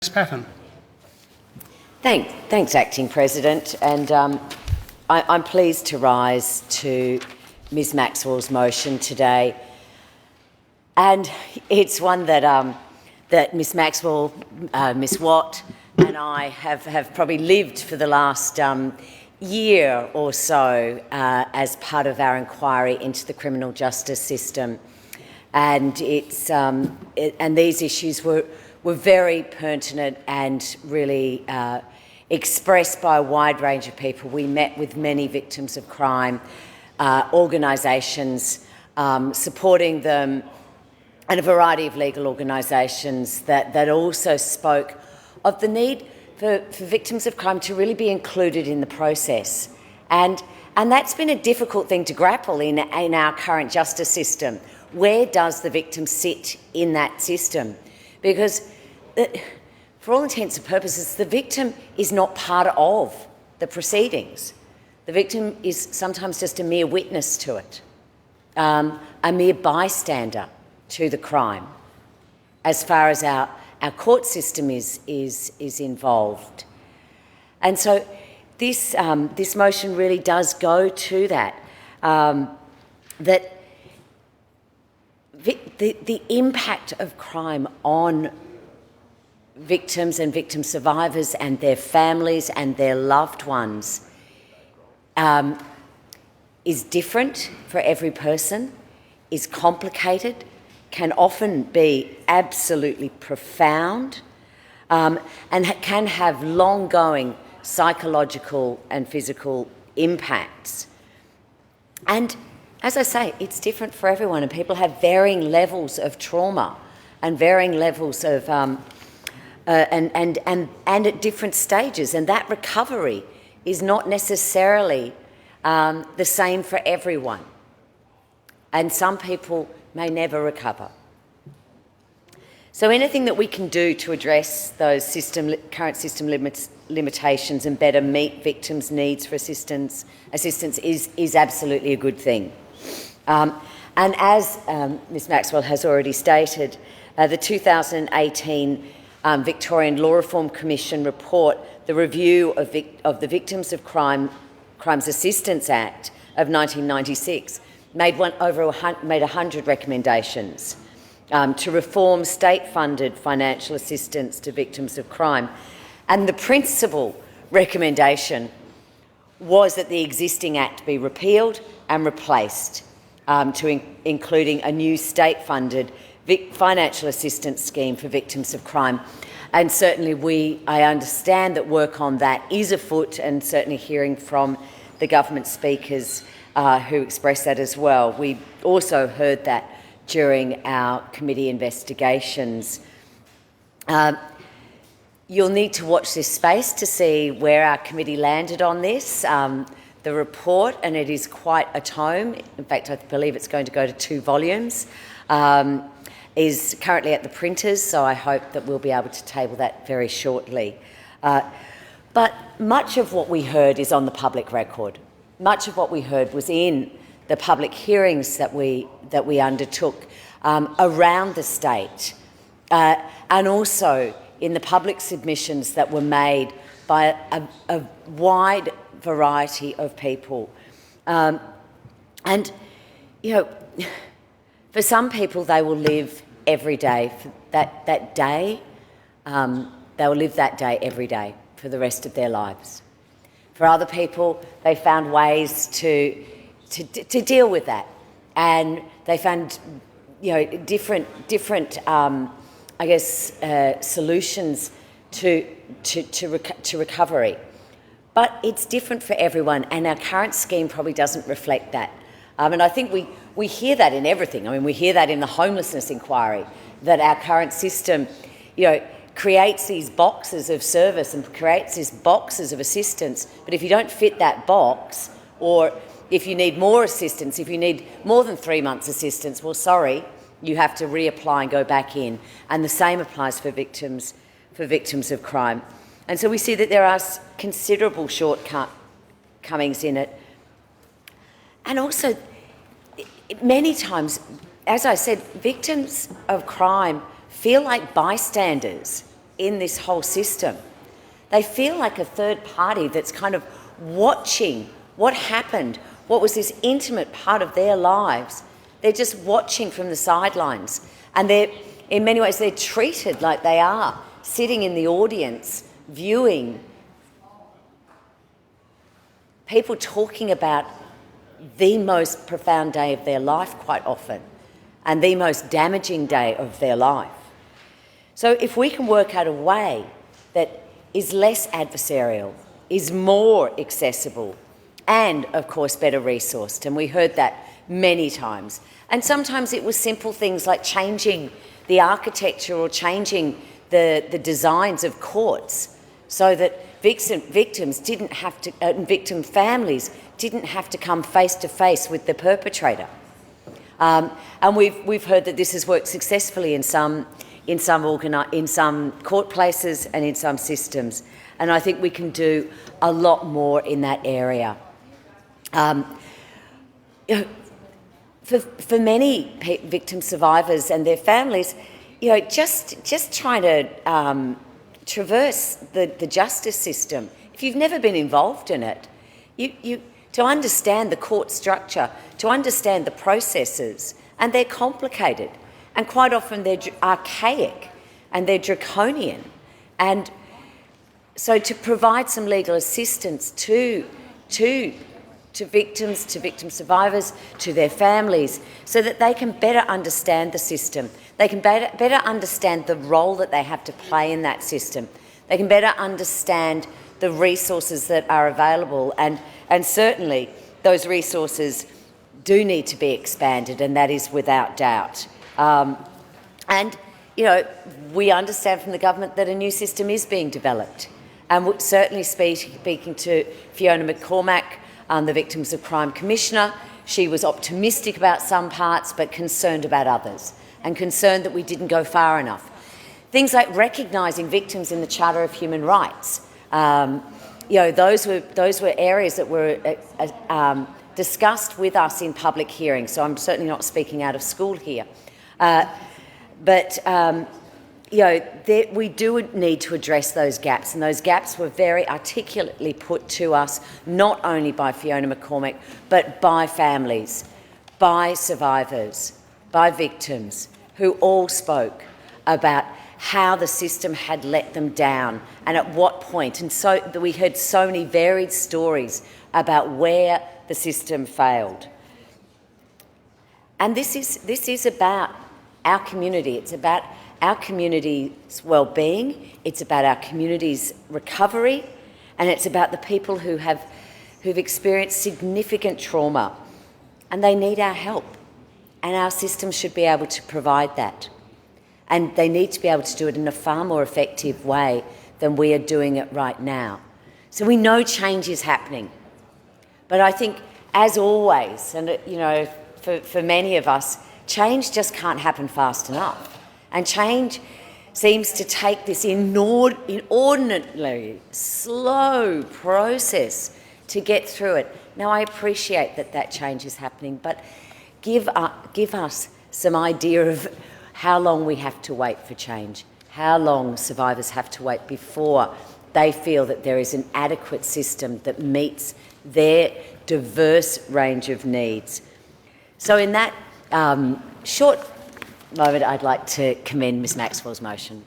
Ms Patten. Thanks, Acting President, and I'm pleased to rise to Ms Maxwell's motion today, and it's one that that Ms Maxwell, Ms Watt and I have probably lived for the last year or so as part of our inquiry into the criminal justice system, and and these issues were very pertinent and really expressed by a wide range of people. We met with many victims of crime, organisations supporting them, and a variety of legal organisations that also spoke of the need for victims of crime to really be included in the process. And that's been a difficult thing to grapple in our current justice system. Where does the victim sit in that system? Because for all intents and purposes, the victim is not part of the proceedings. The victim is sometimes just a mere witness to it, a mere bystander to the crime, as far as our court system is involved. And so this motion really does go to that, that the impact of crime on victims and victim survivors and their families and their loved ones is different for every person, is complicated, can often be absolutely profound, and can have long-going psychological and physical impacts. And as I say, it's different for everyone, and people have varying levels of trauma and varying levels of and at different stages, and that recovery is not necessarily the same for everyone, and some people may never recover. So anything that we can do to address those current system limitations and better meet victims' needs for assistance is absolutely a good thing. And as Ms Maxwell has already stated, the 2018 Victorian Law Reform Commission report, the review of the Victims of Crimes Assistance Act of 1996, made 100 recommendations to reform state-funded financial assistance to victims of crime. And the principal recommendation was that the existing Act be repealed and replaced, including a new state-funded financial assistance scheme for victims of crime. And certainly I understand that work on that is afoot, and certainly hearing from the government speakers who expressed that as well. We also heard that during our committee investigations. You'll need to watch this space to see where our committee landed on this. The report, and it is quite a tome, in fact I believe it's going to go to 2 volumes, is currently at the printers, so I hope that we'll be able to table that very shortly. But much of what we heard is on the public record. Much of what we heard was in the public hearings that we undertook around the state, and also in the public submissions that were made by a wide variety of people. And, you know, for some people, they will live every day. For that day, they will live that day every day for the rest of their lives. For other people, they found ways to deal with that, and they found, you know, different I guess solutions to recovery. But it's different for everyone, and our current scheme probably doesn't reflect that. And I think we hear that in everything. I mean, we hear that in the homelessness inquiry, that our current system, you know, creates these boxes of service and creates these boxes of assistance, but if you don't fit that box, or if you need more assistance, if you need more than 3 months assistance, well, sorry, you have to reapply and go back in. And the same applies for victims of crime. And so we see that there are considerable shortcomings in it. And also, many times, as I said, victims of crime feel like bystanders in this whole system. They feel like a third party that's kind of watching what happened, what was this intimate part of their lives. They're just watching from the sidelines, and in many ways they're treated like they are sitting in the audience viewing people talking about the most profound day of their life quite often, and the most damaging day of their life. So if we can work out a way that is less adversarial, is more accessible, and of course better resourced, and we heard that many times. And sometimes it was simple things like changing the architecture or changing the designs of courts so that victims didn't have to, victim families didn't have to come face to face with the perpetrator. And we've heard that this has worked successfully in some court places and in some systems, and I think we can do a lot more in that area. For many victim survivors and their families, just trying to traverse the justice system, if you've never been involved in it, to understand the court structure, to understand the processes, and they're complicated, and quite often they're archaic and they're draconian. And so to provide some legal assistance to victims, to victim survivors, to their families, so that they can better understand the system. They can better understand the role that they have to play in that system. They can better understand the resources that are available, and certainly those resources do need to be expanded, and that is without doubt. And we understand from the government that a new system is being developed, and we're certainly speaking to Fiona McCormack, the Victims of Crime Commissioner. She was optimistic about some parts but concerned about others, and concerned that we didn't go far enough. Things like recognising victims in the Charter of Human Rights. Those were areas that were discussed with us in public hearings, so I'm certainly not speaking out of school here. We do need to address those gaps, and those gaps were very articulately put to us, not only by Fiona McCormack, but by families, by survivors, by victims, who all spoke about how the system had let them down and at what point. And so we heard so many varied stories about where the system failed. And this is about our community. It's about our community's well-being, it's about our community's recovery, and it's about the people who've experienced significant trauma, and they need our help, and our system should be able to provide that. And they need to be able to do it in a far more effective way than we are doing it right now. So we know change is happening, but I think, as always, and for many of us, change just can't happen fast enough. And change seems to take this inordinately slow process to get through it. Now, I appreciate that change is happening, but give us some idea of how long we have to wait for change, how long survivors have to wait before they feel that there is an adequate system that meets their diverse range of needs. So in that short moment, I'd like to commend Ms Maxwell's motion.